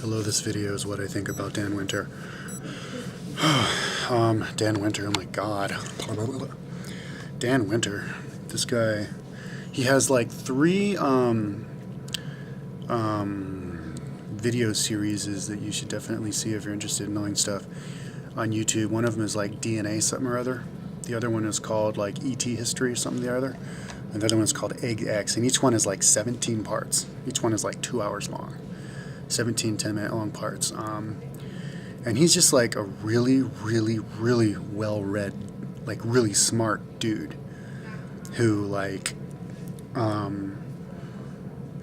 Below this video is what I think about Dan Winter. Dan Winter, oh my god. Dan Winter, this guy, he has like three video series that you should definitely see if you're interested in knowing stuff on YouTube. One of them is like DNA something or other. The other one is called like ET history or something or other. And the other one is called Egg X. And each one is like 17 parts. Each one is like 2 hours long. 17 10-minute long parts. And he's just like a really, really, really well-read, like really smart dude who like,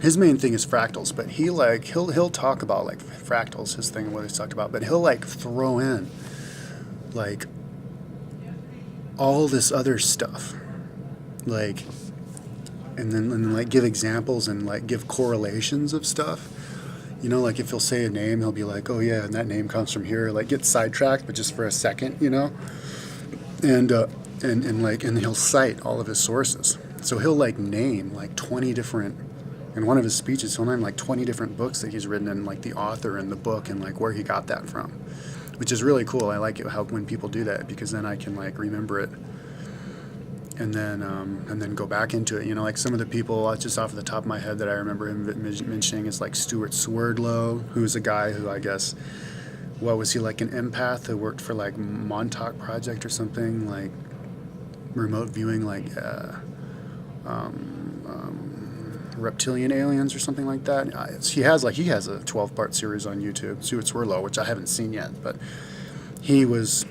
his main thing is fractals, but he'll talk about like fractals, his thing, what he's talked about, but he'll like throw in like all this other stuff, like, and then like give examples and like give correlations of stuff. You know, like if he'll say a name, he'll be like, oh yeah, and that name comes from here, like get sidetracked, but just for a second, you know, and he'll cite all of his sources. So he'll like name like 20 different, in one of his speeches, he'll name like 20 different books that he's written and like the author and the book and like where he got that from, which is really cool. I like it how when people do that, because then I can like remember it and then go back into it. You know, like some of the people just off the top of my head that I remember him mentioning is like Swerdlow, who's a guy who I guess, what was he, like an empath who worked for like Montauk Project or something, like remote viewing like reptilian aliens or something like that. He has a 12-part series on YouTube, Swerdlow, which I haven't seen yet, but he was,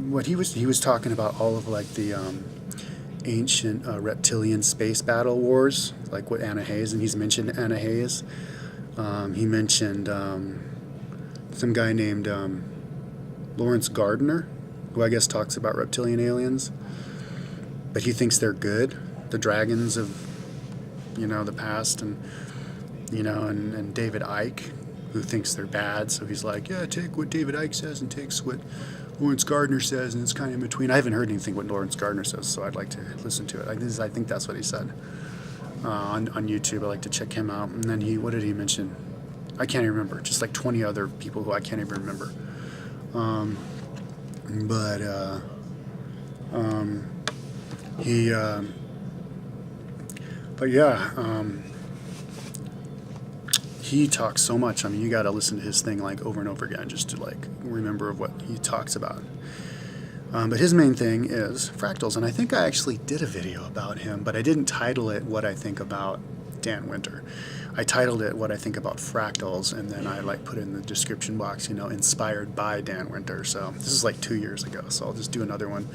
what he was talking about all of like the ancient reptilian space battle wars, like what Anna Hayes, and he's mentioned Anna Hayes. He mentioned some guy named Lawrence Gardner, who I guess talks about reptilian aliens, but he thinks they're good, the dragons of, you know, the past, and you know, and David Icke, who thinks they're bad. So he's like, yeah, take what David Icke says and takes what Lawrence Gardner says, and it's kind of in between. I haven't heard anything what Lawrence Gardner says, so I'd like to listen to it. I think that's what he said on YouTube. I like to check him out. And then what did he mention? I can't even remember. Just like 20 other people who I can't even remember. He talks so much. I mean, you got to listen to his thing like over and over again just to like remember of what he talks about. But his main thing is fractals, and I think I actually did a video about him, but I didn't title it "What I Think About Dan Winter." I titled it "What I Think About Fractals," and then I like put in the description box, you know, inspired by Dan Winter. So this is like 2 years ago, so I'll just do another one.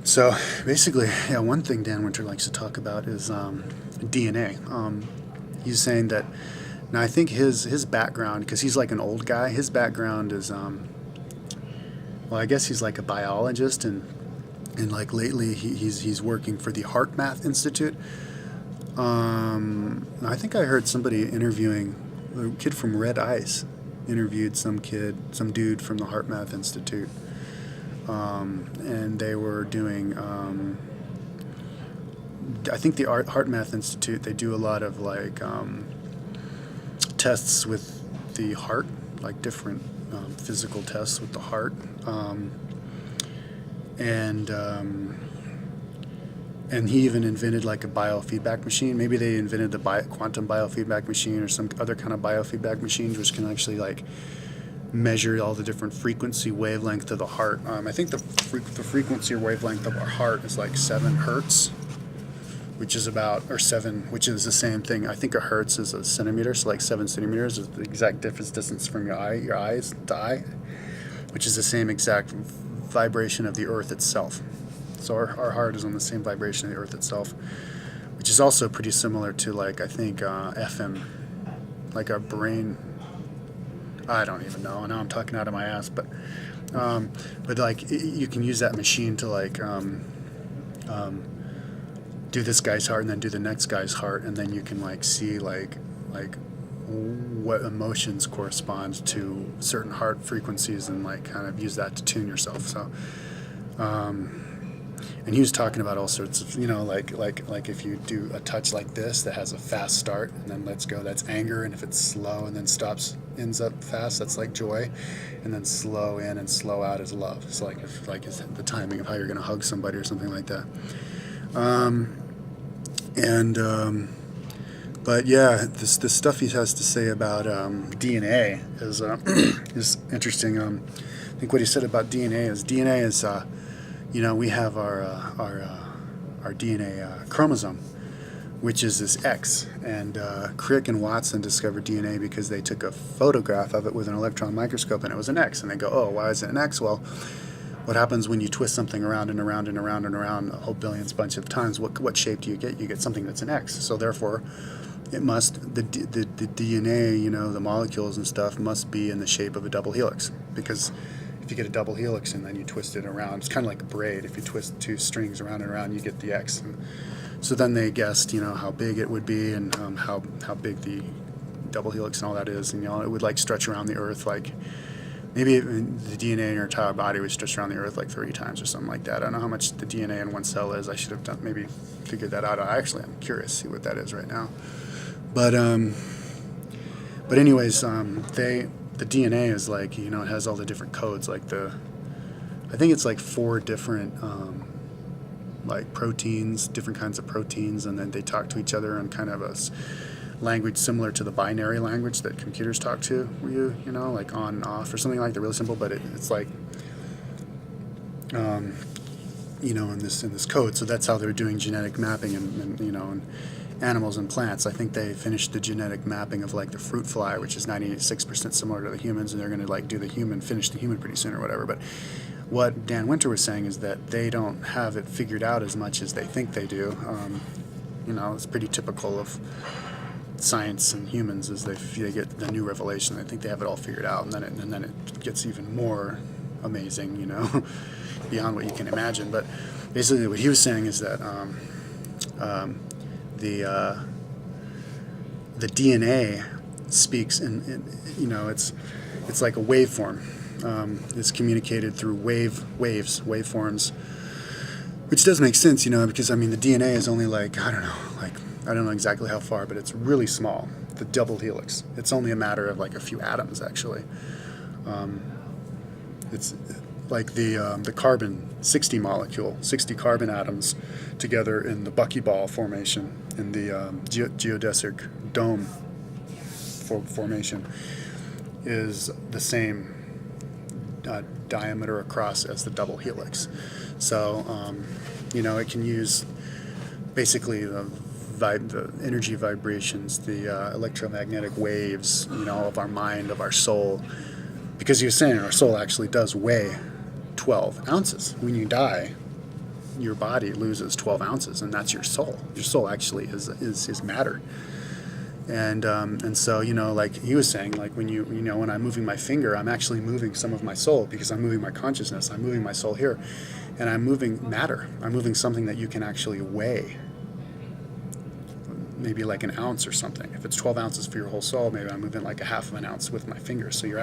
So basically, yeah, one thing Dan Winter likes to talk about is DNA. He's saying that, now I think his background, because he's like an old guy, his background is, well, I guess he's like a biologist, and like lately he's working for the Heart Math Institute. I think I heard somebody interviewing, a kid from Red Ice interviewed some dude from the Heart Math Institute. And they were doing, I think the Heart Math Institute, they do a lot of like tests with the heart, like different physical tests with the heart, and he even invented like a biofeedback machine. Maybe they invented the quantum biofeedback machine or some other kind of biofeedback machines which can actually like measure all the different frequency wavelength of the heart. I think the frequency or wavelength of our heart is like 7 hertz, which is which is the same thing. I think a hertz is a centimeter, so like 7 centimeters is the exact distance from your eyes to eye, which is the same exact vibration of the earth itself. So our heart is on the same vibration of the earth itself, which is also pretty similar to like, I think FM, like our brain. I don't even know. Now I'm talking out of my ass, but like you can use that machine to like do this guy's heart and then do the next guy's heart, and then you can like see like what emotions correspond to certain heart frequencies, and like kind of use that to tune yourself. So And he was talking about all sorts of, like if you do a touch like this that has a fast start and then lets go, that's anger. And if it's slow and then stops, ends up fast, that's like joy. And then slow in and slow out is love. It's like it's the timing of how you're going to hug somebody or something like that. But yeah, this stuff he has to say about DNA is interesting. I think what he said about DNA is we have our DNA chromosome, which is this X. And Crick and Watson discovered DNA because they took a photograph of it with an electron microscope, and it was an X. And they go, oh, why is it an X? Well, what happens when you twist something around and around and around and around a whole bunch of times? What shape do you get? You get something that's an X. So therefore, it must the DNA, the molecules and stuff must be in the shape of a double helix, because if you get a double helix and then you twist it around, it's kind of like a braid. If you twist two strings around and around, you get the X. And so then they guessed, how big it would be and how big the double helix and all that is. And it would like stretch around the Earth like maybe the DNA in your entire body would stretch around the Earth like 30 times or something like that. I don't know how much the DNA in one cell is. I should have maybe figured that out. I'm curious to see what that is right now. But anyways, the DNA is like, it has all the different codes, like I think it's like 4 different like proteins, different kinds of proteins, and then they talk to each other in kind of a language similar to the binary language that computers talk to, like on and off or something like that, really simple, but it's like in this code. So that's how they're doing genetic mapping and animals and plants. I think they finished the genetic mapping of like the fruit fly, which is 96% similar to the humans, and they're going to finish the human pretty soon or whatever. But what Dan Winter was saying is that they don't have it figured out as much as they think they do. It's pretty typical of science and humans, is they get the new revelation. I think they have it all figured out, and then it gets even more amazing, beyond what you can imagine. But basically, what he was saying is that the DNA speaks it's like a waveform. It's communicated through waveforms, which does make sense, because the DNA is only like, I don't know exactly how far, but it's really small. The double helix. It's only a matter of like a few atoms, actually. It's like the carbon 60 molecule, 60 carbon atoms together in the buckyball formation, in the geodesic dome formation, is the same diameter across as the double helix. So, it can use basically the energy vibrations, the electromagnetic waves, of our mind, of our soul. Because he was saying our soul actually does weigh 12 ounces. When you die, your body loses 12 ounces, and that's your soul. Your soul actually is matter. And so, like he was saying, like when when I'm moving my finger, I'm actually moving some of my soul, because I'm moving my consciousness. I'm moving my soul here, and I'm moving matter. I'm moving something that you can actually weigh. Maybe like an ounce or something. If it's 12 ounces for your whole soul, maybe I'm moving like a half of an ounce with my fingers. So your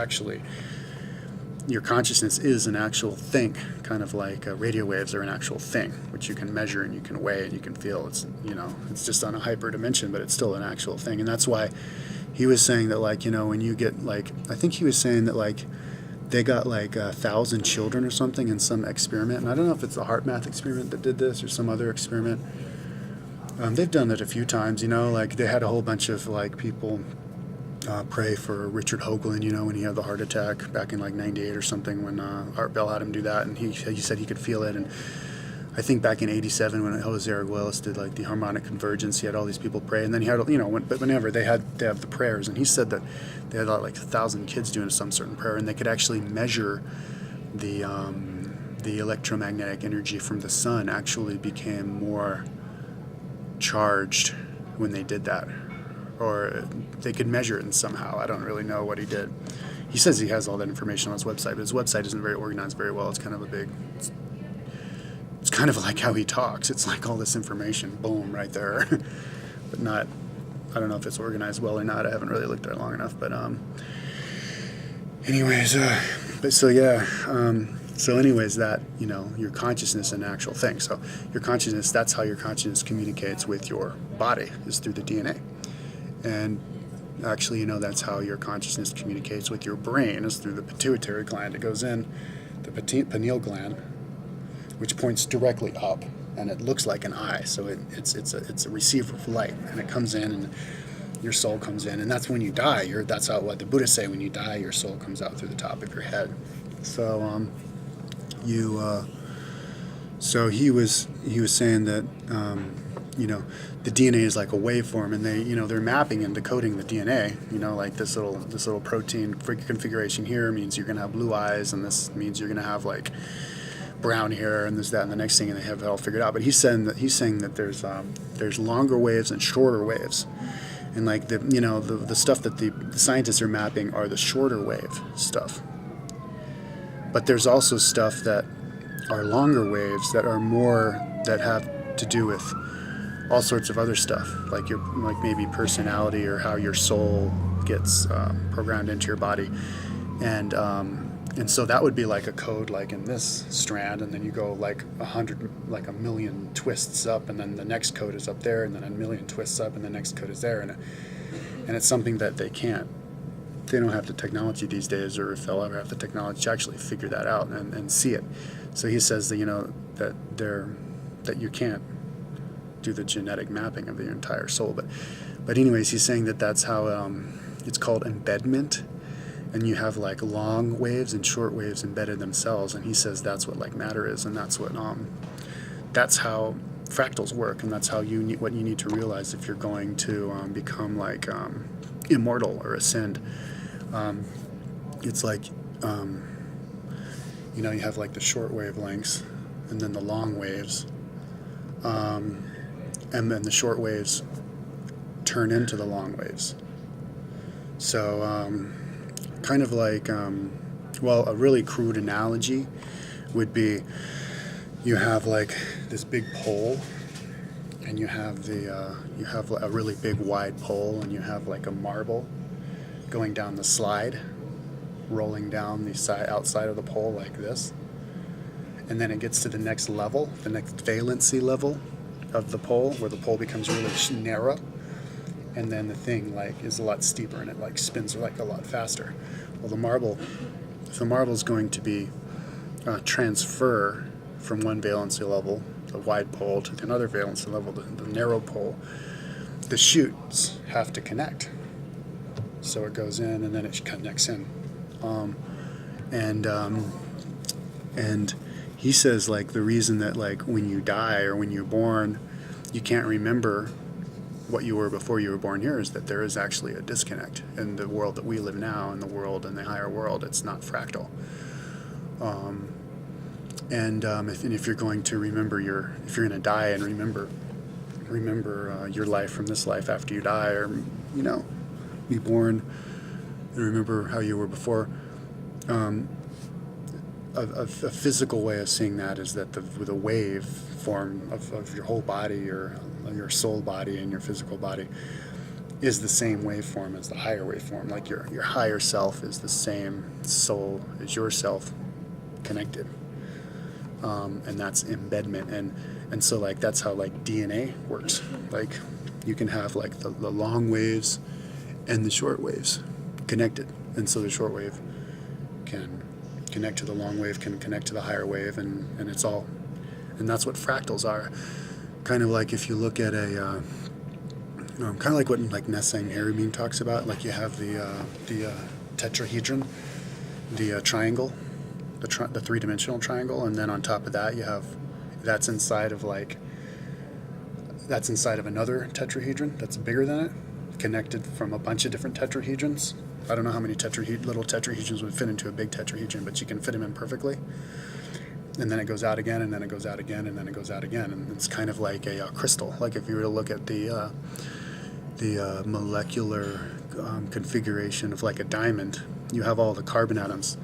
consciousness is an actual thing, kind of like radio waves are an actual thing, which you can measure and you can weigh and you can feel. It's it's just on a hyper dimension, but it's still an actual thing. And that's why he was saying that, like, when you get, like, I think he was saying that, like, they got like 1,000 children or something in some experiment, and I don't know if it's the heart math experiment that did this or some other experiment. They've done it a few times, like they had a whole bunch of like people pray for Richard Hoagland, when he had the heart attack back in like 98 or something, when Art Bell had him do that, and he said he could feel it. And I think back in 87 when Jose Arguelles did like the harmonic convergence, he had all these people pray, and then he had, but whenever they have the prayers, and he said that they had like 1,000 kids doing some certain prayer, and they could actually measure the electromagnetic energy from the sun actually became more charged when they did that, or they could measure it somehow. I don't really know what he did. He says he has all that information on his website, but his website isn't very organized very well. It's kind of it's kind of like how he talks. It's like all this information, boom, right there. But not, I don't know if it's organized well or not. I haven't really looked at it long enough, but anyways, but so yeah, So anyways, that, your consciousness and actual thing. So your consciousness, that's how your consciousness communicates with your body, is through the DNA. And actually, that's how your consciousness communicates with your brain, is through the pituitary gland. It goes in the pineal gland, which points directly up, and it looks like an eye. So it's a receiver of light, and it comes in, and your soul comes in, and that's when you die. That's how, what the Buddhists say: when you die, your soul comes out through the top of your head. So so he was saying that the DNA is like a waveform, and they're mapping and decoding the DNA. Like this little protein configuration here means you're gonna have blue eyes, and this means you're gonna have like brown hair, and this, that, and the next thing, and they have it all figured out. But he's saying that there's longer waves and shorter waves, and like the stuff that the scientists are mapping are the shorter wave stuff. But there's also stuff that are longer waves that are more, that have to do with all sorts of other stuff, like maybe personality, or how your soul gets programmed into your body, and so that would be like a code, like in this strand, and then you go like 100 million twists up, and then the next code is up there, and then a million twists up, and the next code is there, and it's something that they don't have the technology these days, or if they'll ever have the technology to actually figure that out and see it. So he says that that you can't do the genetic mapping of the entire soul, but anyways, he's saying that that's how it's called embedment, and you have like long waves and short waves embedded themselves, and he says that's what like matter is, and that's how fractals work, and that's how what you need to realize if you're going to become like immortal or ascend. It's like you have like the short wavelengths, and then the long waves, and then the short waves turn into the long waves. So kind of like a really crude analogy would be, you have like this big pole, and you have a really big wide pole, and you have like a marble going down the slide, rolling down the outside of the pole like this, and then it gets to the next level, the next valency level of the pole, where the pole becomes really narrow, and then the thing like is a lot steeper, and it like spins like a lot faster. Well, if the marble is going to be transfer from one valency level, the wide pole, to another valency level, the narrow pole, the chutes have to connect. So it goes in, and then it connects in, and he says like the reason that like when you die or when you're born, you can't remember what you were before you were born here, is that there is actually a disconnect in the world that we live now, in the world, in the higher world. It's not fractal. If you're going to remember if you're going to die and remember your life from this life after you die, or be born and remember how you were before. A physical way of seeing that is that the wave form of your whole body, or your soul body and your physical body, is the same waveform as the higher waveform. Like your higher self is the same soul as yourself, connected, and that's embedment, and so like that's how like DNA works. Like you can have like the long waves and the short waves connected, and so the short wave can connect to the long wave, can connect to the higher wave, and it's all, and that's what fractals are. Kind of like if you look at a kind of like what like Nessang Harabin talks about, like you have the tetrahedron, the triangle, the three-dimensional triangle, and then on top of that you have that's inside of another tetrahedron that's bigger than it, connected from a bunch of different tetrahedrons. I don't know how many little tetrahedrons would fit into a big tetrahedron, but you can fit them in perfectly. And then it goes out again, and then it goes out again, and then it goes out again, and it's kind of like a crystal. Like if you were to look at the molecular configuration of like a diamond, you have all the carbon atoms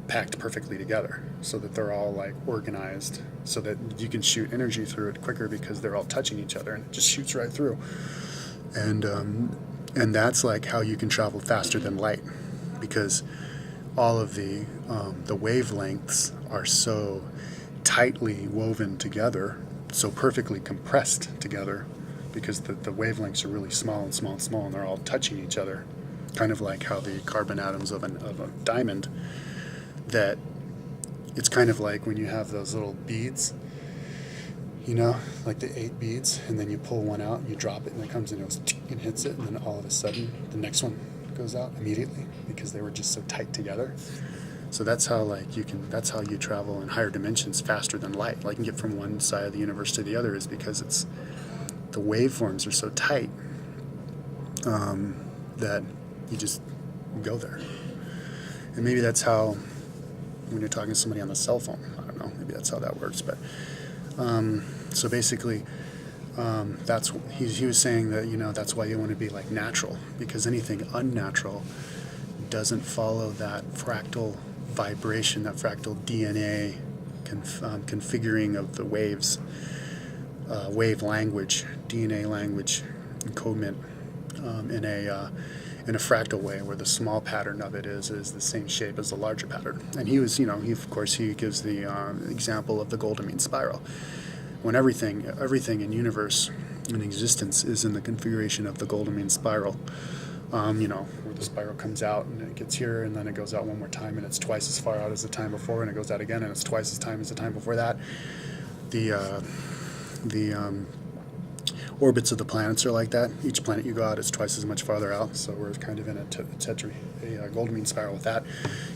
packed perfectly together, so that they're all like organized, so that you can shoot energy through it quicker because they're all touching each other, and it just shoots right through. And that's like how you can travel faster than light, because all of the wavelengths are so tightly woven together, so perfectly compressed together, because the wavelengths are really small and small and small, and they're all touching each other, kind of like how the carbon atoms of a diamond, that it's kind of like when you have those little beads, you know, like the 8 beads, and then you pull one out, and you drop it, and it comes and it goes and hits it, and then all of a sudden the next one goes out immediately because they were just so tight together. So that's how that's how you travel in higher dimensions faster than light. Like you can get from one side of the universe to the other, is because the waveforms are so tight that you just go there. And maybe that's how, when you're talking to somebody on the cell phone, I don't know, maybe that's how that works. But so basically, he was saying that, you know, that's why you want to be like natural, because anything unnatural doesn't follow that fractal vibration, that fractal DNA configuring of the waves, wave language, DNA language encodement in a fractal way, where the small pattern of it is the same shape as the larger pattern. And he was, you know, he gives the example of the Goldamine spiral. When everything in universe, in existence, is in the configuration of the Goldamine spiral, you know, where the spiral comes out and it gets here, and then it goes out one more time, and it's twice as far out as the time before, and it goes out again, and it's twice as the time before that. The orbits of the planets are like that. Each planet you go out is twice as much farther out, so we're kind of in a Goldamine spiral with that.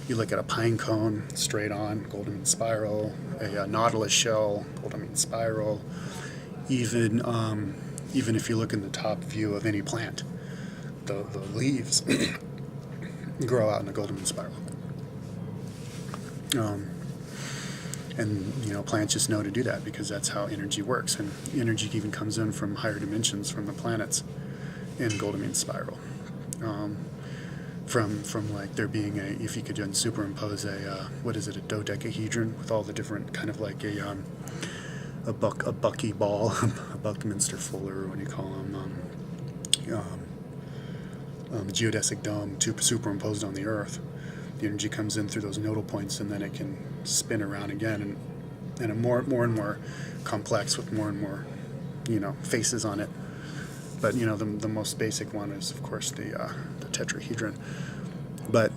You look at a pine cone, straight on, Goldamine spiral, a nautilus shell, Goldamine spiral. Even if you look in the top view of any plant, the leaves grow out in a Goldamine spiral. And, you know, plants just know to do that because that's how energy works. And energy even comes in from higher dimensions, from the planets, in Goldamine spiral. From like there being if you could superimpose a dodecahedron with all the different, kind of like a bucky ball, a Buckminster Fuller, what do you call them? A geodesic dome superimposed on the Earth. The energy comes in through those nodal points, and then it can spin around again, and a more and more complex, with more and more, you know, faces on it. But, you know, the most basic one is, of course, the tetrahedron. But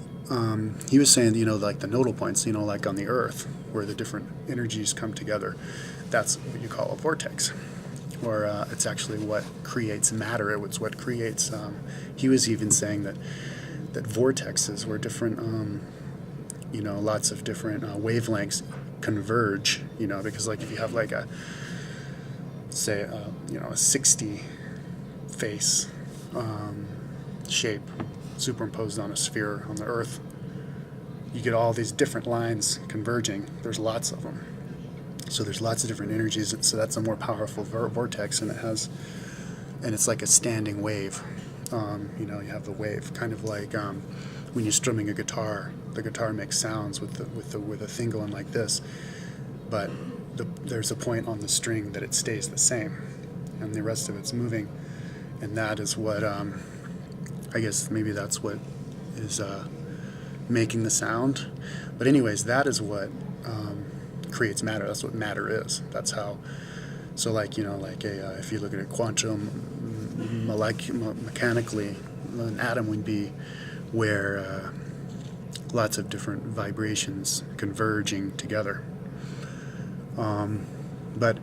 he was saying, you know, like the nodal points, you know, like on the Earth, where the different energies come together, that's what you call a vortex. Or it's actually what creates matter. It's what creates. He was even saying that vortexes, where different, you know, lots of different wavelengths converge, you know, because like if you have like a 60 face shape superimposed on a sphere on the Earth, you get all these different lines converging. There's lots of them. So there's lots of different energies. So that's a more powerful vortex, and it's like a standing wave. You know, you have the wave, kind of like when you're strumming a guitar. The guitar makes sounds with a thing going like this, but there's a point on the string that it stays the same, and the rest of it's moving, and that is what I guess maybe that's what is making the sound. But anyways, that is what creates matter. That's what matter is. That's how. So like, you know, like if you look at it quantum mechanically, an atom would be where lots of different vibrations converging together. But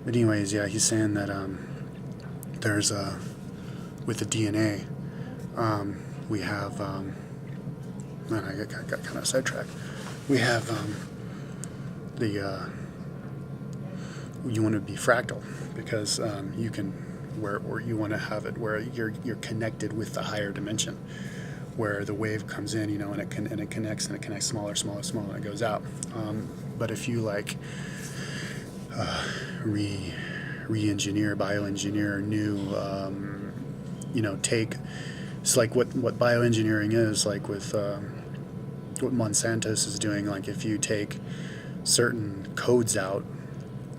anyways, yeah, he's saying that there's with the DNA, we have man, I got kind of sidetracked. We have you want to be fractal because you can where you want to have it where you're connected with the higher dimension, where the wave comes in, you know, and it connects smaller, and it goes out. But if you like re-engineer, bioengineer new, you know, it's like what bioengineering is, like with what Monsanto's is doing. Like if you take certain codes out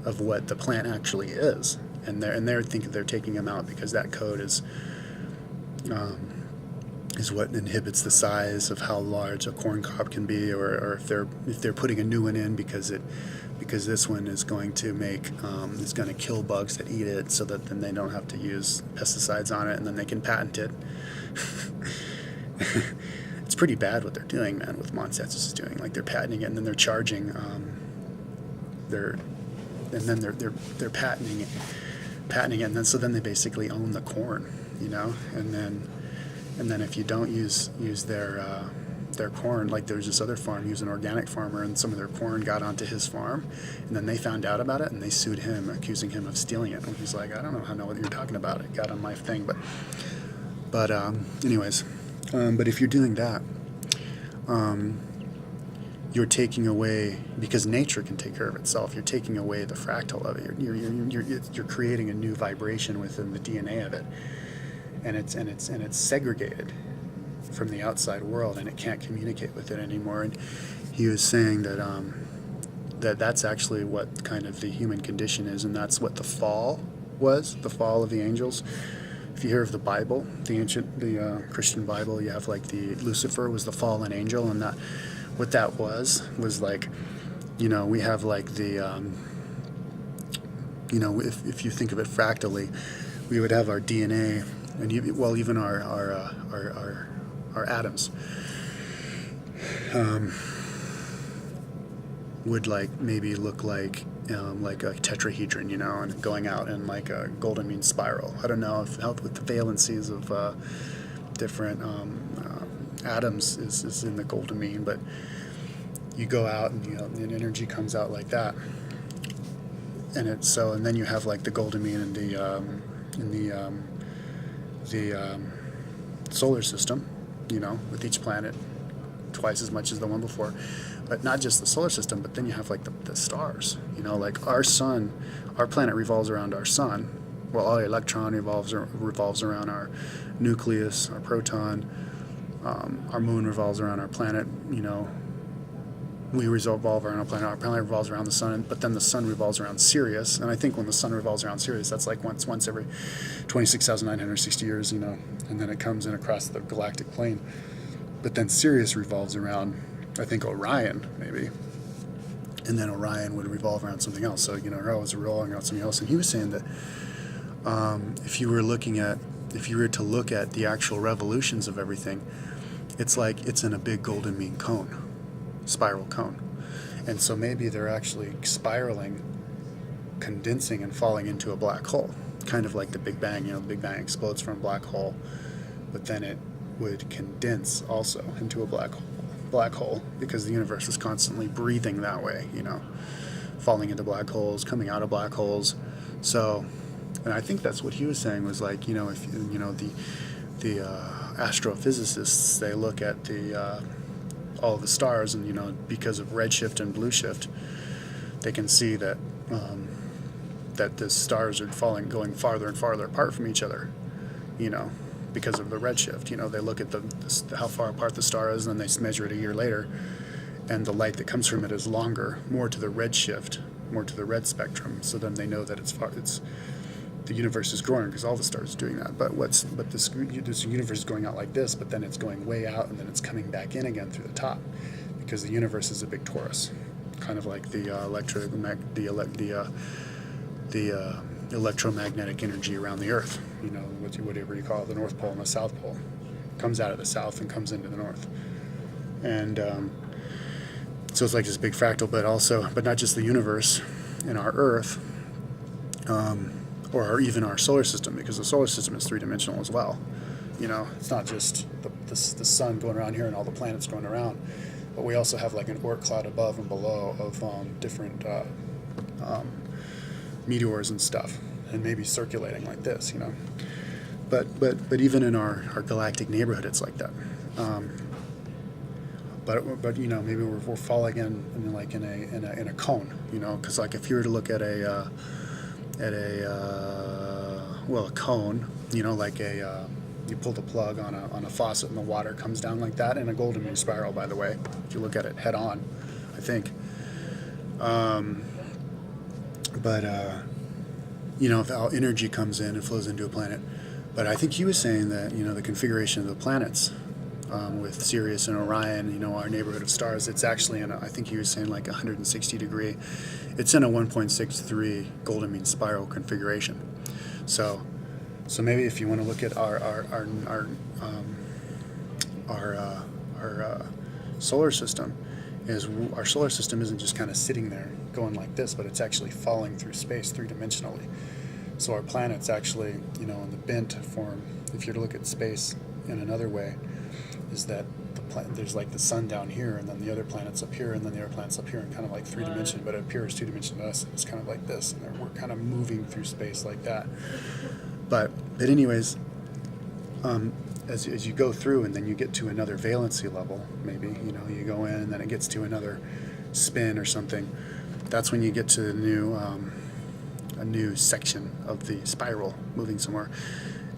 of what the plant actually is, and they're thinking they're taking them out because that code is is what inhibits the size of how large a corn cob can be, or if they're putting a new one in because this one is going to is going to kill bugs that eat it, so that then they don't have to use pesticides on it, and then they can patent it. It's pretty bad what they're doing, man. What Monsanto is doing, like they're patenting it, and then they're charging, they're patenting it, and then so then they basically own the corn, and then if you don't use their corn, like there's this other farm, he was an organic farmer, and some of their corn got onto his farm, and then they found out about it, and they sued him, accusing him of stealing it. And he's like, I don't know what you're talking about. It got on my thing, but anyways, but if you're doing that, you're taking away, because nature can take care of itself. You're taking away the fractal of it. You're creating a new vibration within the DNA of it, and it's segregated from the outside world, and it can't communicate with it anymore. And he was saying that that's actually what kind of the human condition is, and that's what the fall was, the fall of the angels. If you hear of the Bible, the Christian Bible, you have like the Lucifer was the fallen angel, and that what that was like, we have like the if you think of it fractally, we would have our DNA, and even our atoms would maybe look like a tetrahedron, and going out in like a golden mean spiral. I don't know if help with the valencies of different atoms is in the golden mean, but you go out and and energy comes out like that, and then you have like the golden mean in the solar system, with each planet twice as much as the one before. But not just the solar system, but then you have like the stars, like our sun, our planet revolves around our sun. Well, our electron revolves around our nucleus, our proton. Our moon revolves around our planet. We revolve around our planet revolves around the sun, but then the sun revolves around Sirius. And I think when the sun revolves around Sirius, that's like once every 26,960 years, and then it comes in across the galactic plane. But then Sirius revolves around, I think, Orion, maybe. And then Orion would revolve around something else. So, I was revolving around something else. And he was saying that if you were to look at the actual revolutions of everything, it's like it's in a big golden mean cone, spiral cone. And so maybe they're actually spiraling, condensing, and falling into a black hole, kind of like the Big Bang. The Big Bang explodes from a black hole, but then it would condense also into a black hole, because the universe is constantly breathing that way, falling into black holes, coming out of black holes. So, and I think that's what he was saying was like, if the astrophysicists, they look at all the stars, and because of redshift and blueshift, they can see that that the stars are going farther and farther apart from each other, because of the redshift. They look at how far apart the star is, and then they measure it a year later, and the light that comes from it is longer, more to the redshift, more to the red spectrum. So then they know that the universe is growing, because all the stars are doing that. But this universe is going out like this, but then it's going way out, and then it's coming back in again through the top, because the universe is a big torus, kind of like the electromagnetic energy around the Earth, whatever you call it, the North Pole and the South Pole, comes out of the south and comes into the north. And so it's like this big fractal, but not just the universe and our Earth, or even our solar system, because the solar system is three-dimensional as well. It's not just the sun going around here and all the planets going around, but we also have like an Oort cloud above and below of different meteors and stuff, and maybe circulating like this, But even in our galactic neighborhood, it's like that. But maybe we're falling in a cone, because like if you were to look at a cone, like you pull the plug on a faucet and the water comes down like that, in a golden mean spiral, by the way, if you look at it head on, I think. How energy comes in and flows into a planet. But I think he was saying that, the configuration of the planets with Sirius and Orion, our neighborhood of stars. It's actually I think he was saying like 160 degree. It's in a 1.63 golden mean spiral configuration. So maybe if you want to look at our solar system, our solar system isn't just kind of sitting there going like this, but it's actually falling through space three-dimensionally. So our planet's actually, in the bent form. If you're to look at space in another way, is that there's like the sun down here, and then the other planets up here, and then the other planets up here, and kind of like three-dimension, but it appears two-dimension to us. It's kind of like this, and we're kind of moving through space like that. But anyways, as you go through, and then you get to another valency level, maybe, you go in, and then it gets to another spin or something. That's when you get to a new section of the spiral moving somewhere.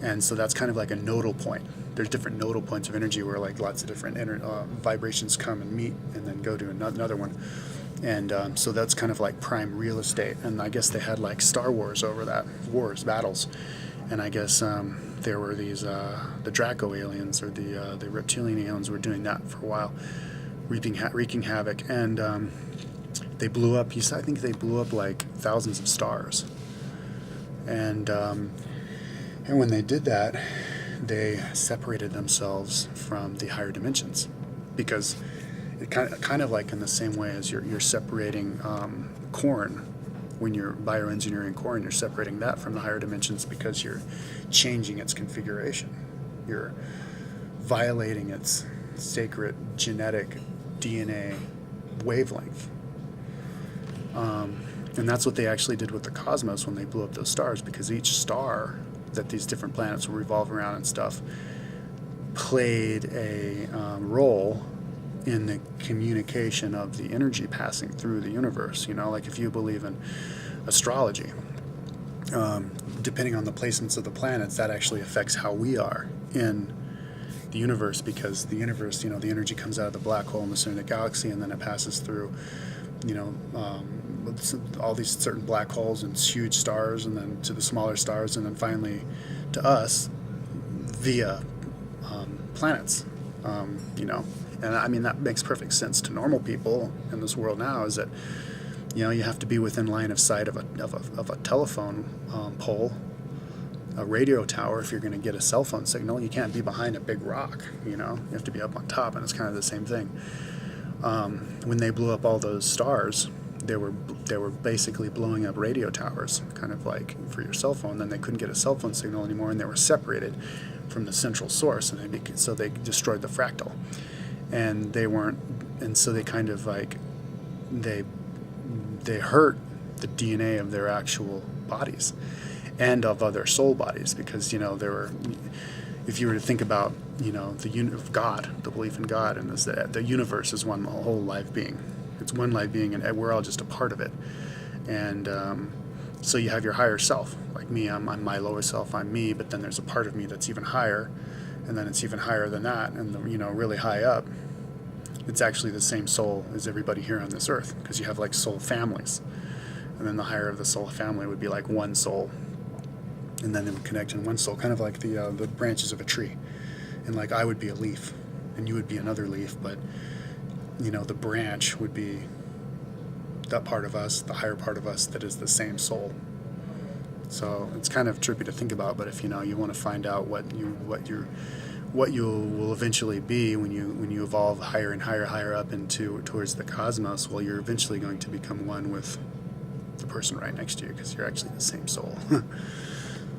And so that's kind of like a nodal point. There's different nodal points of energy where like lots of different vibrations come and meet and then go to another one. And so that's kind of like prime real estate. And I guess they had like Star Wars over that, battles. And I guess there were these, the Draco aliens or the reptilian aliens were doing that for a while, wreaking havoc. And they blew up, I think they blew up like thousands of stars. And when they did that, they separated themselves from the higher dimensions, because it kind of like in the same way as you're separating corn. When you're bioengineering corn, you're separating that from the higher dimensions because you're changing its configuration. You're violating its sacred genetic DNA wavelength. And that's what they actually did with the cosmos when they blew up those stars, because each star that these different planets will revolve around and stuff played a role in the communication of the energy passing through the universe. Like if you believe in astrology, depending on the placements of the planets, that actually affects how we are in the universe, because the universe, the energy comes out of the black hole in the center of the galaxy, and then it passes through, all these certain black holes and huge stars, and then to the smaller stars, and then finally to us via planets, And I mean, that makes perfect sense to normal people in this world now, is that, you have to be within line of sight of a telephone pole, a radio tower. If you're going to get a cell phone signal, you can't be behind a big rock, you have to be up on top, and it's kind of the same thing. When they blew up all those stars, they were basically blowing up radio towers, kind of like for your cell phone. Then they couldn't get a cell phone signal anymore, and they were separated from the central source, and so they destroyed the fractal. And so they kind of like, they hurt the DNA of their actual bodies and of other soul bodies, because, if you were to think about, God, the belief in God, and the universe is one whole live being. It's one live being, and we're all just a part of it. And so you have your higher self, like me. I'm my lower self. I'm me, but then there's a part of me that's even higher, and then it's even higher than that, and really high up. It's actually the same soul as everybody here on this earth, because you have like soul families, and then the higher of the soul family would be like one soul, and then they would connect in one soul, kind of like the branches of a tree, and like I would be a leaf, and you would be another leaf, but the branch would be that part of us, the higher part of us that is the same soul. So it's kind of trippy to think about, but if you want to find out what you will eventually be when you evolve higher and higher up towards the cosmos, well, you're eventually going to become one with the person right next to you, because you're actually the same soul.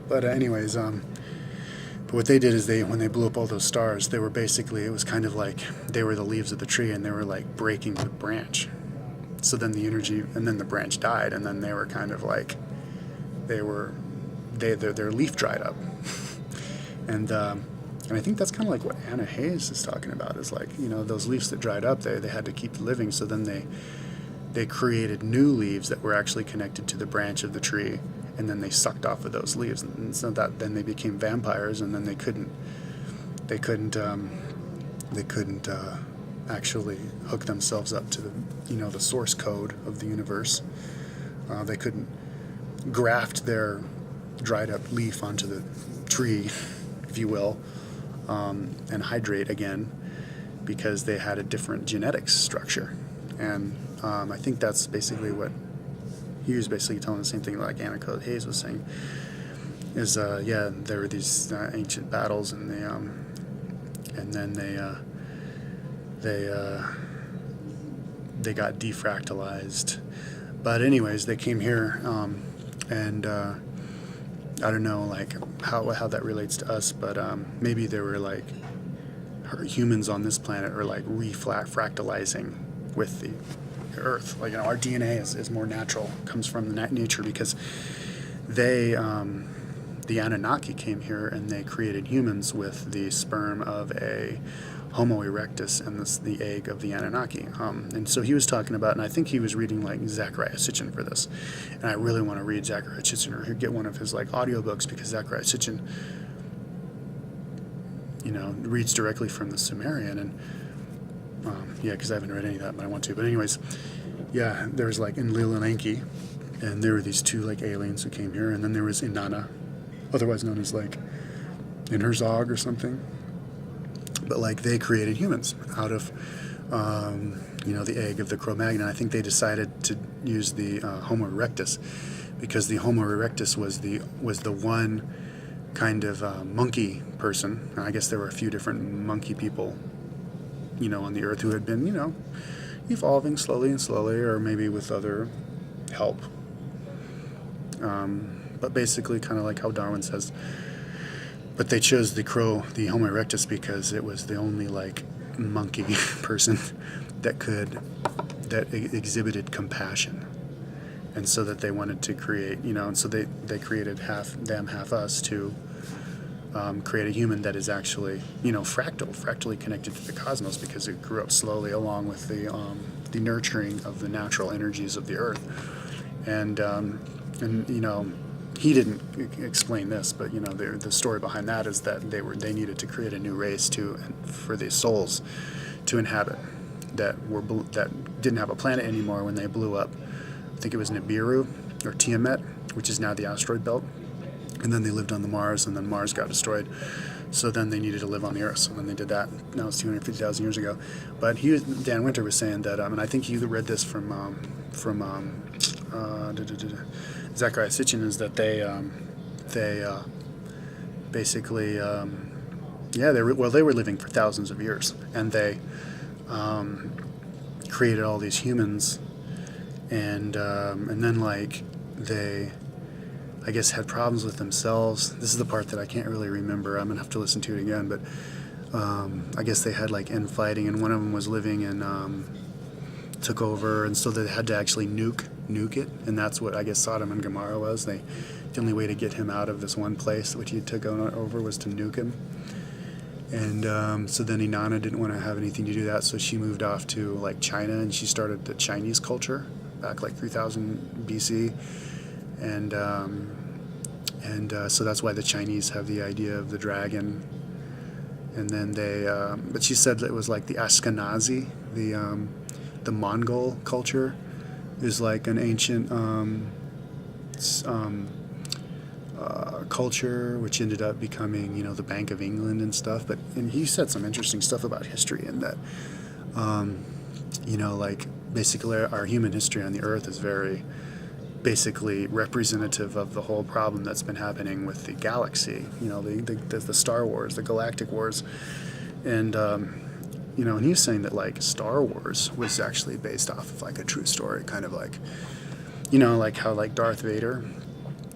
But anyways, but what they did is when they blew up all those stars, it was kind of like they were the leaves of the tree, and they were like breaking the branch. So then the energy, and then the branch died, and then they were kind of like, their leaf dried up. And I think that's kind of like what Anna Hayes is talking about, is like, those leaves that dried up, they had to keep living, so then they created new leaves that were actually connected to the branch of the tree, and then they sucked off of those leaves, and so that then they became vampires, and then they couldn't actually hook themselves up to the source code of the universe. They couldn't graft their dried up leaf onto the tree, if you will, and hydrate again. because they had a different genetics structure. And I think that's basically what he was basically telling the same thing like Anna Hayes was saying, is there were these ancient battles, and then they got defractalized. But anyways, they came here, and I don't know like how that relates to us, but maybe there were like humans on this planet are like fractalizing with the Earth. Like, our DNA is more natural, comes from the nature, because they the Anunnaki came here and they created humans with the sperm of a Homo erectus and the egg of the Anunnaki. And so he was talking about, and I think he was reading like Zecharia Sitchin for this. And I really want to read Zecharia Sitchin, or get one of his like audiobooks, because Zecharia Sitchin, reads directly from the Sumerian. And because I haven't read any of that, but I want to. But anyways, there was like Enlil and Enki, and there were these two like aliens who came here, and then there was Inanna, otherwise known as like Inherzog or something. But like they created humans out of the egg of the Cro-Magnon. I think they decided to use the Homo erectus, because the Homo erectus was the one kind of monkey person. And I guess there were a few different monkey people, on the Earth, who had been, evolving slowly and slowly, or maybe with other help. But basically, kind of like how Darwin says. But they chose the Homo erectus, because it was the only like monkey person that exhibited compassion, and so that they wanted to create, and so they created half them, half us, to create a human that is actually, fractally connected to the cosmos, because it grew up slowly along with the nurturing of the natural energies of the Earth, and he didn't explain this, but the story behind that is that they needed to create a new race for the souls to inhabit that didn't have a planet anymore when they blew up. I think it was Nibiru or Tiamat, which is now the asteroid belt, and then they lived on the Mars, and then Mars got destroyed. So then they needed to live on the Earth. So then they did that. That was 250,000 years ago. But Dan Winter was saying that, and I think he read this from Zecharia Sitchin, is that they basically they were living for thousands of years, and they created all these humans, and then like they, I guess, had problems with themselves. This is the part that I can't really remember. I'm gonna have to listen to it again, but I guess they had like infighting, and one of them was living and took over, and so they had to actually nuke it, and that's what I guess Sodom and Gomorrah was. The only way to get him out of this one place which he took over was to nuke him. And so then Inanna didn't want to have anything to do that, so she moved off to like China, and she started the Chinese culture back like 3000 BC, and so that's why the Chinese have the idea of the dragon. And then but she said that it was like the Ashkenazi, the Mongol culture is like an ancient culture, which ended up becoming, the Bank of England and stuff. And he said some interesting stuff about history, and that, like basically our human history on the Earth is very basically representative of the whole problem that's been happening with the galaxy, the Star Wars, the Galactic Wars. And, and he was saying that like Star Wars was actually based off of like a true story, kind of like, like how like Darth Vader,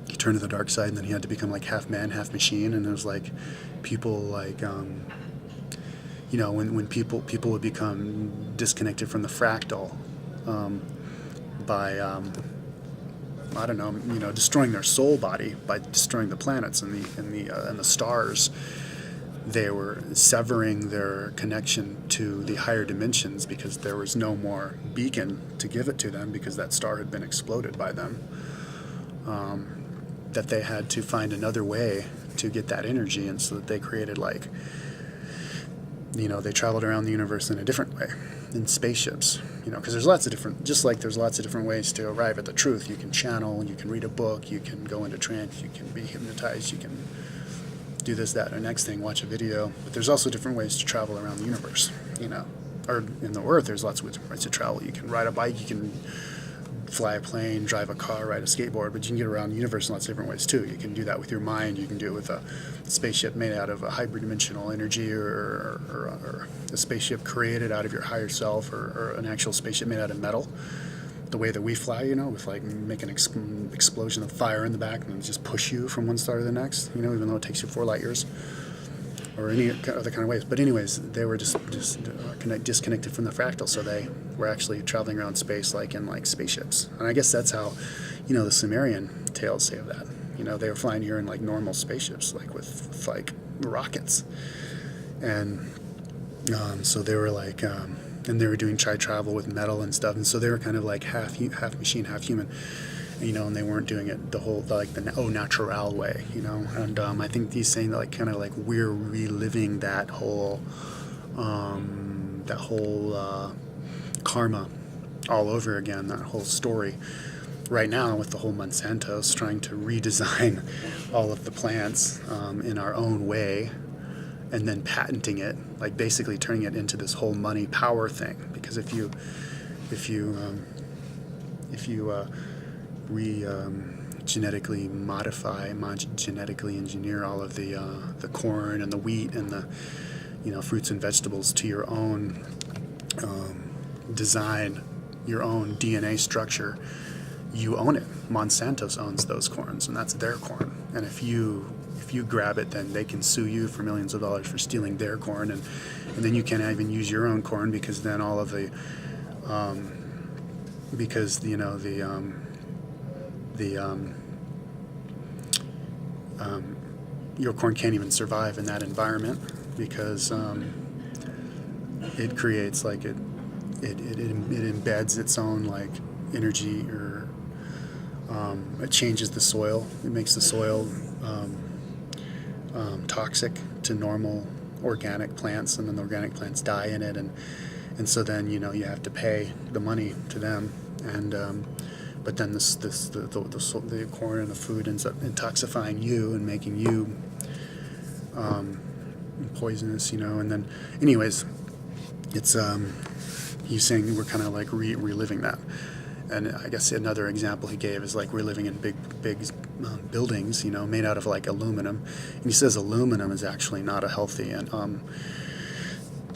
he turned to the dark side, and then he had to become like half man, half machine. And it was like people like, when people would become disconnected from the fractal by, I don't know, destroying their soul body by destroying the planets and the stars. They were severing their connection to the higher dimensions, because there was no more beacon to give it to them, because that star had been exploded by them. That they had to find another way to get that energy, and so that they created like, they traveled around the universe in a different way, in spaceships, because there's lots of different ways to arrive at the truth. You can channel, you can read a book, you can go into trance, you can be hypnotized, you can do this, that, or next thing, watch a video. But there's also different ways to travel around the universe, you know. Or in the Earth, there's lots of different ways to travel. You can ride a bike, you can fly a plane, drive a car, ride a skateboard, but you can get around the universe in lots of different ways too. You can do that with your mind. You can do it with a spaceship made out of a hyperdimensional energy, or a spaceship created out of your higher self, or an actual spaceship made out of metal. The way that we fly, you know, with like make an explosion of fire in the back and just push you from one star to the next, you know, even though it takes you 4 light years, or any other kind of ways. But anyways, they were just disconnected from the fractal, so they were actually traveling around space like in like spaceships. And I guess that's how, you know, the Sumerian tales say of that. You know, they were flying here in like normal spaceships, like with like rockets, and so they were like. And they were doing travel with metal and stuff, and so they were kind of like half machine, half human, you know. And they weren't doing it the whole like the au natural way, you know. And I think he's saying that like kind of like we're reliving that whole karma all over again, that whole story right now with the whole Monsanto's trying to redesign all of the plants in our own way. And then patenting it, like basically turning it into this whole money power thing. Because if you genetically modify, genetically engineer all of the corn and the wheat and the, you know, fruits and vegetables to your own design, your own DNA structure, you own it. Monsanto's owns those corns, and that's their corn. And if you grab it, then they can sue you for millions of dollars for stealing their corn, and then you can't even use your own corn, because then all of the because you know your corn can't even survive in that environment, because it creates like it embeds its own like energy, or it changes the soil. It makes the soil toxic to normal organic plants, and then the organic plants die in it, and so then, you know, you have to pay the money to them, and but then the corn and the food ends up intoxifying you and making you poisonous, you know. And then anyways, it's he's saying we're kind of like reliving that. And I guess another example he gave is like we're living in big buildings, you know, made out of like aluminum. And he says aluminum is actually not a healthy and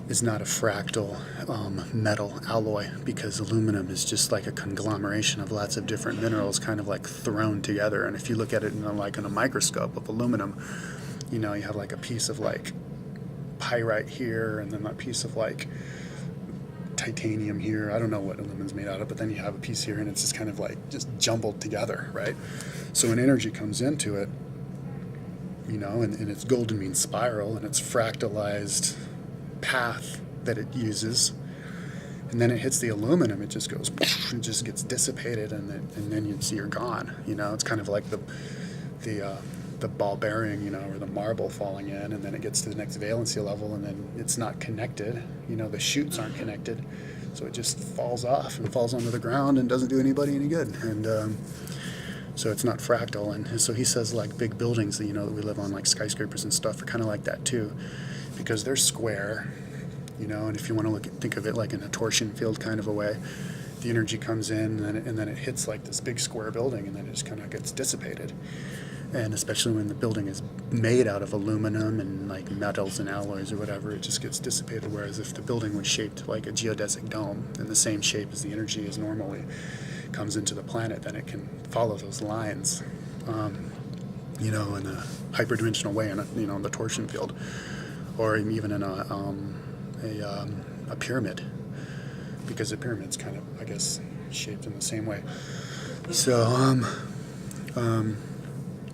is not a fractal metal alloy, because aluminum is just like a conglomeration of lots of different minerals kind of like thrown together. And if you look at it in a microscope of aluminum, you know, you have like a piece of like pyrite here, and then that piece of like titanium here. I don't know what aluminum's made out of, but then you have a piece here, and it's just kind of like just jumbled together, right? So when energy comes into it, you know, and its golden mean spiral, and its fractalized path that it uses, and then it hits the aluminum, it just goes, it just gets dissipated, and then you see you're gone. You know, it's kind of like the ball bearing, you know, or the marble falling in, and then it gets to the next valency level, and then it's not connected. You know, the chutes aren't connected, so it just falls off and falls onto the ground and doesn't do anybody any good. And so it's not fractal. And so he says like big buildings that, you know, that we live on, like skyscrapers and stuff, are kind of like that too, because they're square, you know. And if you want to think of it like in a torsion field kind of a way, the energy comes in, and then it hits like this big square building, and then it just kind of gets dissipated. And especially when the building is made out of aluminum and like metals and alloys or whatever, it just gets dissipated. Whereas if the building was shaped like a geodesic dome, in the same shape as the energy is normally comes into the planet, then it can follow those lines, you know, in a hyperdimensional way, in the torsion field, or even in a pyramid, because the pyramid's kind of, I guess, shaped in the same way. So,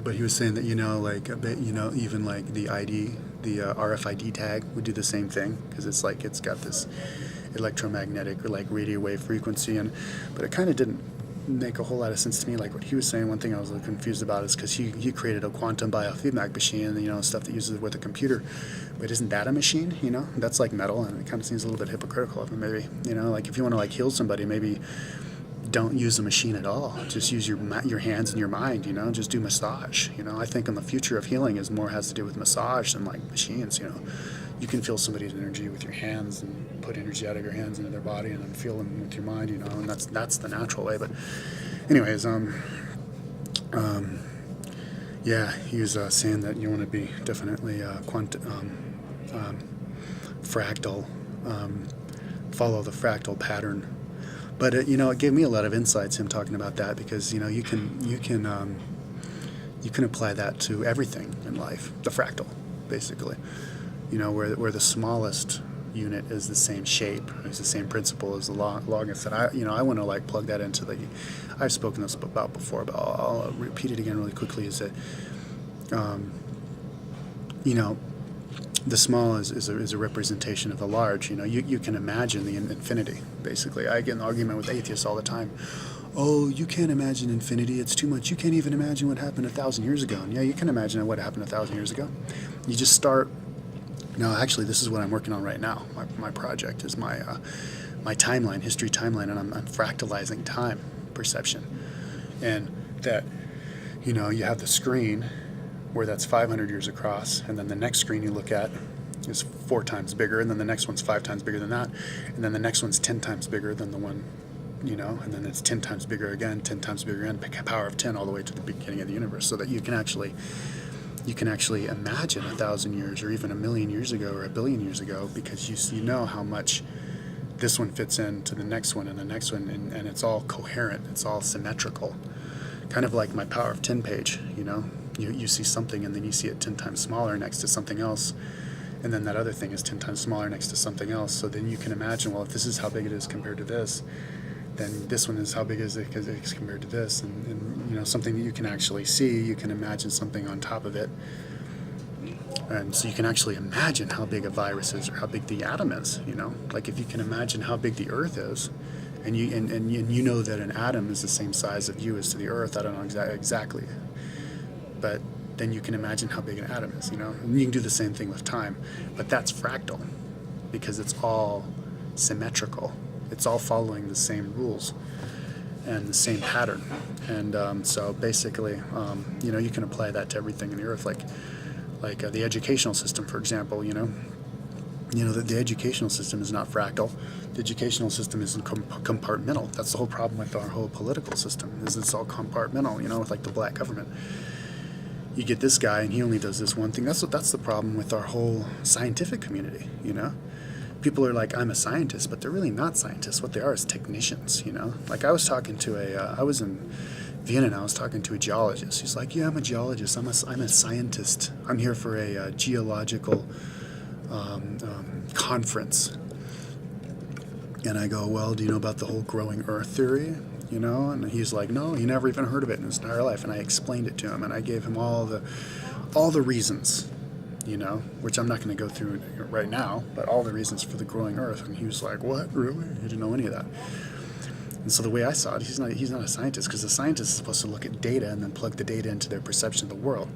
but he was saying that, you know, like a bit, you know, even like the RFID tag would do the same thing, because it's like it's got this electromagnetic or like radio wave frequency, but it kind of didn't make a whole lot of sense to me. Like what he was saying, one thing I was a little confused about is because he created a quantum biofeedback machine, you know, stuff that uses it with a computer. But isn't that a machine? You know, that's like metal, and it kind of seems a little bit hypocritical of him, maybe. You know, like if you want to like heal somebody, maybe don't use a machine at all. Just use your hands and your mind, just do massage. I think in the future of healing is more has to do with massage than like machines. You can feel somebody's energy with your hands and put energy out of your hands into their body and then feel them with your mind, and that's the natural way. But anyways, yeah, he was saying that you want to be definitely fractal, follow the fractal pattern. But it gave me a lot of insights, him talking about that, because you can apply that to everything in life. The fractal, basically, where the smallest unit is the same shape, is the same principle as the longest. And I want to like plug that into the. I've spoken this about before, but I'll repeat it again really quickly. Is that the small is a representation of the large. You can imagine the infinity, basically. I get in an argument with atheists all the time. Oh, you can't imagine infinity. It's too much. You can't even imagine what happened 1,000 years ago. And yeah, you can imagine what happened 1,000 years ago. You just start. No, actually, this is what I'm working on right now. My project is my timeline, history timeline, and I'm fractalizing time perception. And that, you have the screen where that's 500 years across, and then the next screen you look at is 4 times bigger, and then the next one's 5 times bigger than that, and then the next one's 10 times bigger than the one, and then it's 10 times bigger again, 10 times bigger again, power of 10 all the way to the beginning of the universe, so that you can actually imagine 1,000 years or even 1,000,000 years ago or 1,000,000,000 years ago, because you know how much this one fits into the next one and the next one, and it's all coherent, it's all symmetrical. Kind of like my power of 10 page, you see something and then you see it 10 times smaller next to something else, and then that other thing is 10 times smaller next to something else. So then you can imagine, well, if this is how big it is compared to this, then this one is how big is it compared to this, and something that you can actually see. You can imagine something on top of it, and so you can actually imagine how big a virus is or how big the atom is. Like if you can imagine how big the Earth is, and you know that an atom is the same size of you as to the Earth. I don't know exactly, but then you can imagine how big an atom is. And you can do the same thing with time, but that's fractal because it's all symmetrical. It's all following the same rules and the same pattern. And so basically, you can apply that to everything in the Earth, like the educational system, for example. The educational system is not fractal. The educational system is compartmental. That's the whole problem with our whole political system, is it's all compartmental, with like the black government. You get this guy and he only does this one thing. That's the problem with our whole scientific community, People are like, I'm a scientist, but they're really not scientists. What they are is technicians, Like I was talking to I was in Vienna and I was talking to a geologist. He's like, yeah, I'm a geologist. I'm a scientist. I'm here for a geological conference. And I go, well, do you know about the whole growing Earth theory? And he's like, no, he never even heard of it in his entire life. And I explained it to him, and I gave him all the reasons, which I'm not going to go through right now, but all the reasons for the growing Earth. And he was like, what, really? He didn't know any of that. And so the way I saw it, he's not a scientist, because the scientist is supposed to look at data and then plug the data into their perception of the world.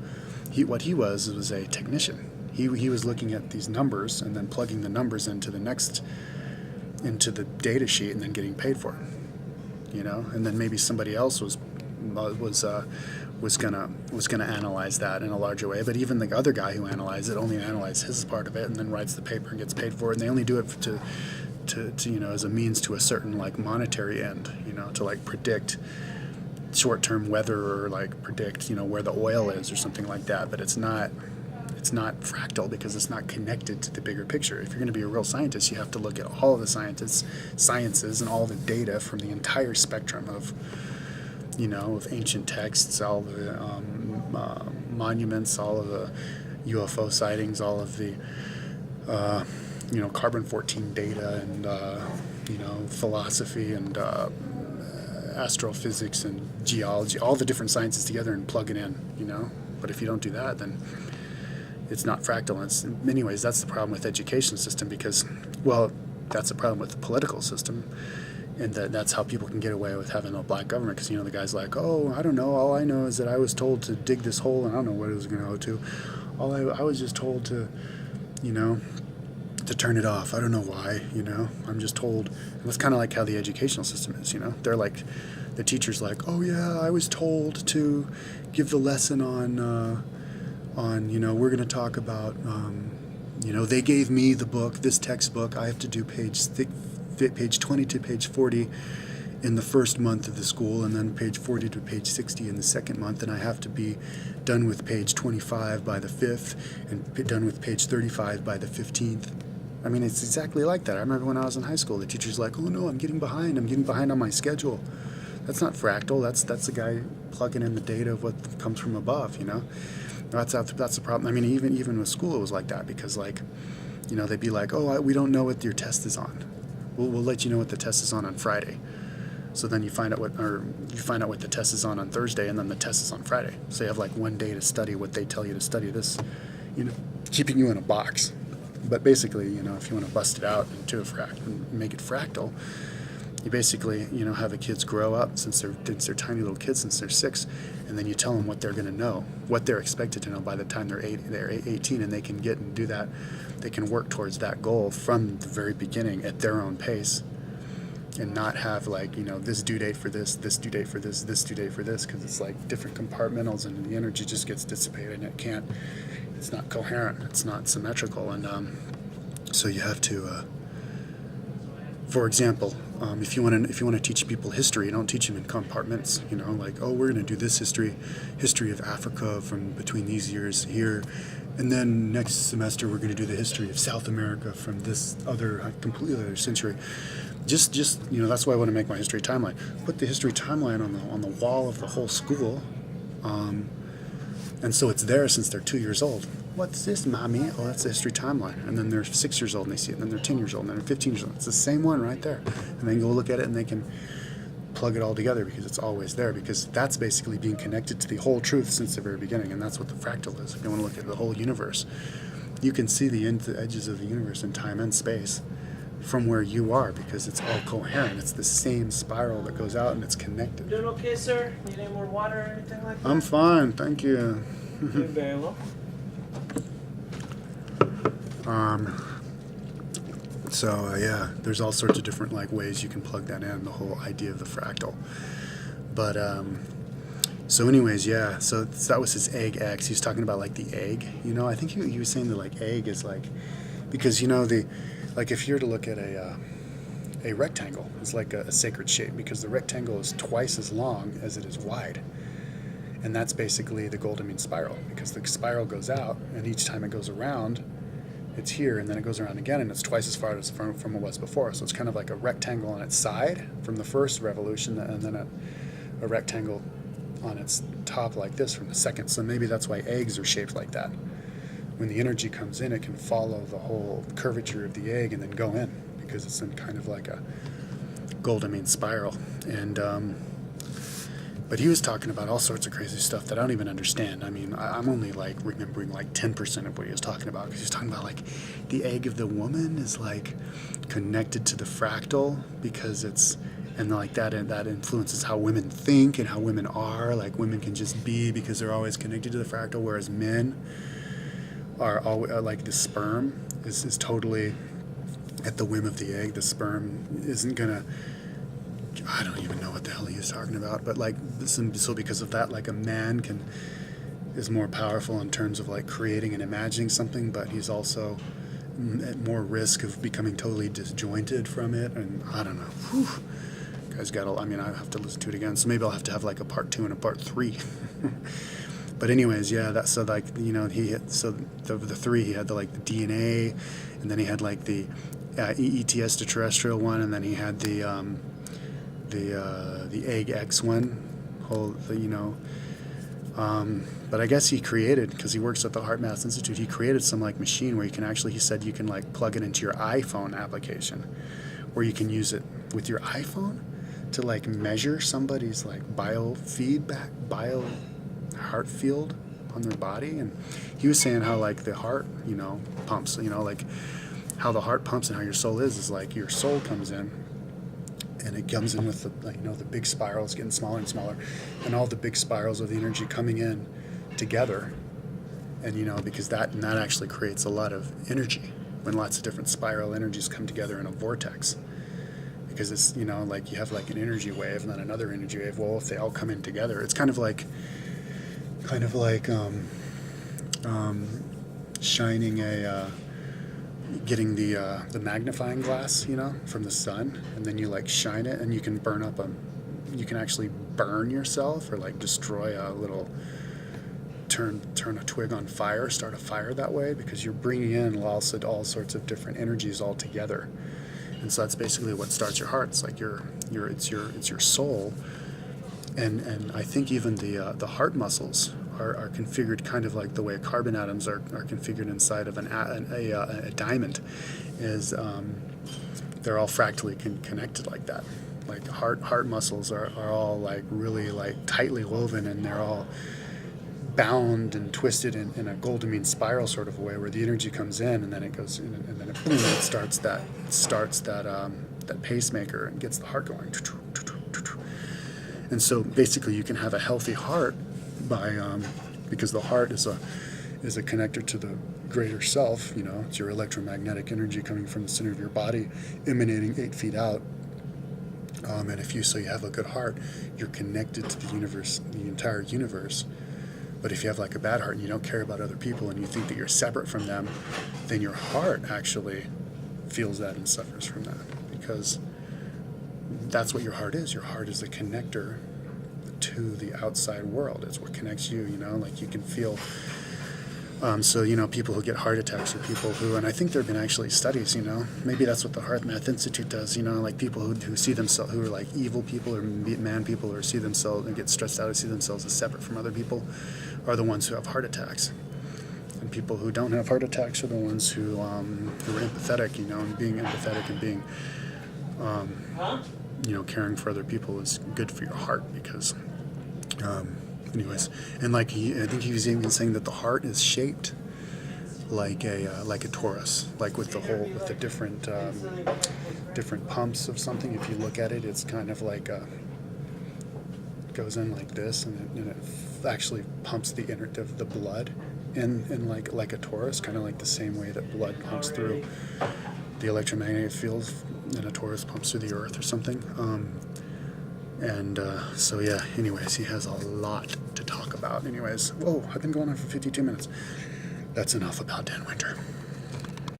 What he was a technician. He was looking at these numbers and then plugging the numbers into the data sheet and then getting paid for it. And then maybe somebody else was gonna analyze that in a larger way. But even the other guy who analyzed it only analyzed his part of it and then writes the paper and gets paid for it. And they only do it to as a means to a certain like monetary end. To like predict short-term weather or like predict where the oil is or something like that. But it's not fractal because it's not connected to the bigger picture. If you're going to be a real scientist, you have to look at all of the sciences and all the data from the entire spectrum of ancient texts, all the monuments, all of the UFO sightings, all of the carbon-14 data, and philosophy and astrophysics and geology, all the different sciences together and plug it in. But if you don't do that, then it's not fractal. And in many ways, that's the problem with the education system, because, well, that's the problem with the political system, and that's how people can get away with having a black government, because, the guy's like, oh, I don't know, all I know is that I was told to dig this hole, and I don't know what it was going to go to. I was just told to to turn it off. I don't know why, I'm just told. And that's kind of like how the educational system is, They're like, the teacher's like, oh yeah, I was told to give the lesson on we're going to talk about, they gave me the book, this textbook. I have to do page 20 to page 40 in the first month of the school, and then page 40 to page 60 in the second month, and I have to be done with page 25 by the 5th and done with page 35 by the 15th. I mean, it's exactly like that. I remember when I was in high school, the teacher's like, oh no, I'm getting behind on my schedule. That's not fractal. That's the guy plugging in the data of what comes from above, That's the problem. I mean, even with school, it was like that, because they'd be like, oh, we don't know what your test is on. We'll let you know what the test is on Friday. So then you find out what the test is on Thursday, and then the test is on Friday. So you have like one day to study what they tell you to study. This, keeping you in a box. But basically, if you want to bust it out into a fractal and make it fractal, you basically, have the kids grow up since they're tiny little kids, since they're 6, and then you tell them what they're going to know, what they're expected to know by the time they're 18, and they can get and do that. They can work towards that goal from the very beginning at their own pace, and not have this due date for this due date for this due date for this, because it's like different compartmentals, and the energy just gets dissipated, and it's not coherent, it's not symmetrical, and so you have to. For example, if you want to teach people history, you don't teach them in compartments. Like, oh, we're going to do this history of Africa from between these years here, and then next semester we're going to do the history of South America from this completely other century. Just that's why I want to make my history timeline. Put the history timeline on the wall of the whole school, and so it's there since they're 2 years old. What's this, mommy? Oh, that's the history timeline. And then they're 6 years old and they see it. And then they're 10 years old and then they're 15 years old. It's the same one right there. And they can go look at it and they can plug it all together, because it's always there, because that's basically being connected to the whole truth since the very beginning. And that's what the fractal is. If you want to look at the whole universe, you can see the edges of the universe in time and space from where you are, because it's all coherent. It's the same spiral that goes out and it's connected. Doing okay, sir? Need any more water or anything like that? I'm fine, thank you. You're very welcome. Yeah, there's all sorts of different ways you can plug that in, the whole idea of the fractal. But so anyways, yeah, so that was his egg X. He was talking about the egg, I think he was saying that egg is because if you were to look at a rectangle, it's like a sacred shape, because the rectangle is twice as long as it is wide. And that's basically the golden mean spiral, because the spiral goes out, and each time it goes around, it's here, and then it goes around again, and it's twice as far as from it was before. So it's kind of like a rectangle on its side from the first revolution, and then a rectangle on its top like this from the second. So maybe that's why eggs are shaped like that. When the energy comes in, it can follow the whole curvature of the egg and then go in, because it's in kind of like a golden mean spiral. And but he was talking about all sorts of crazy stuff that I don't even understand. I mean, I'm only remembering 10% of what he was talking about, because he was talking about the egg of the woman is connected to the fractal, because it's, and that influences how women think and how women are. Women can just be because they're always connected to the fractal, whereas men are always the sperm is totally at the whim of the egg. The sperm isn't gonna. I don't even know what the hell he was talking about, but so because of that, a man is more powerful in terms of creating and imagining something, but he's also at more risk of becoming totally disjointed from it, and I don't know. Whew. Guys I have to listen to it again, so maybe I'll have to have a part 2 and a part 3. But anyways, yeah, that's so he had, so the 3, he had the DNA, and then he had the EET extraterrestrial one, and then he had the egg X one, but I guess he created, because he works at the Heart Math Institute, he created some machine where you can actually, he said you can plug it into your iPhone application, where you can use it with your iPhone to measure somebody's biofeedback, heart field on their body. And he was saying how the heart pumps, how the heart pumps, and how your soul is your soul comes in, and it comes in with the big spirals getting smaller and smaller, and all the big spirals of the energy coming in together, and because that actually creates a lot of energy, when lots of different spiral energies come together in a vortex. Because it's, you know, like you have like an energy wave and then another energy wave. Well, if they all come in together, it's kind of like shining getting the magnifying glass, you know, from the sun, and then you like shine it, and you can you can actually burn yourself or like destroy a little, turn a twig on fire, start a fire that way, because you're bringing in all sorts of different energies all together. And so that's basically what starts your heart. It's like it's your soul, and I think even the heart muscles are configured kind of like the way carbon atoms are configured inside of a diamond. Is they're all fractally connected like that. Like heart muscles are all like really like tightly woven, and they're all bound and twisted in a golden spiral sort of way, where the energy comes in and then it goes in, and then boom, it starts that pacemaker and gets the heart going. And so basically you can have a healthy heart by because the heart is a connector to the greater self. You know, it's your electromagnetic energy coming from the center of your body, emanating 8 feet out. And if you have a good heart, you're connected to the universe, the entire universe. But if you have like a bad heart and you don't care about other people and you think that you're separate from them, then your heart actually feels that and suffers from that, because that's what your heart is. Your heart is a connector to the outside world. It's what connects you, you know, like you can feel. So, you know, people who get heart attacks are people who, and I think there have been actually studies, you know, maybe that's what the Heart Math Institute does, you know, like people who see themselves, who are like evil people or man people, or see themselves and get stressed out and see themselves as separate from other people, are the ones who have heart attacks. And people who don't have heart attacks are the ones who are empathetic, you know, and being empathetic and being, you know, caring for other people is good for your heart, because anyways, and like I think he was even saying that the heart is shaped like a torus, like with the different pumps of something. If you look at it, it's kind of like goes in like this, and it actually pumps the blood in like a torus, kind of like the same way that blood pumps through the electromagnetic field, and a torus pumps through the earth or something. So yeah, anyways, he has a lot to talk about. Anyways, whoa, I've been going on for 52 minutes. That's enough about Dan Winter.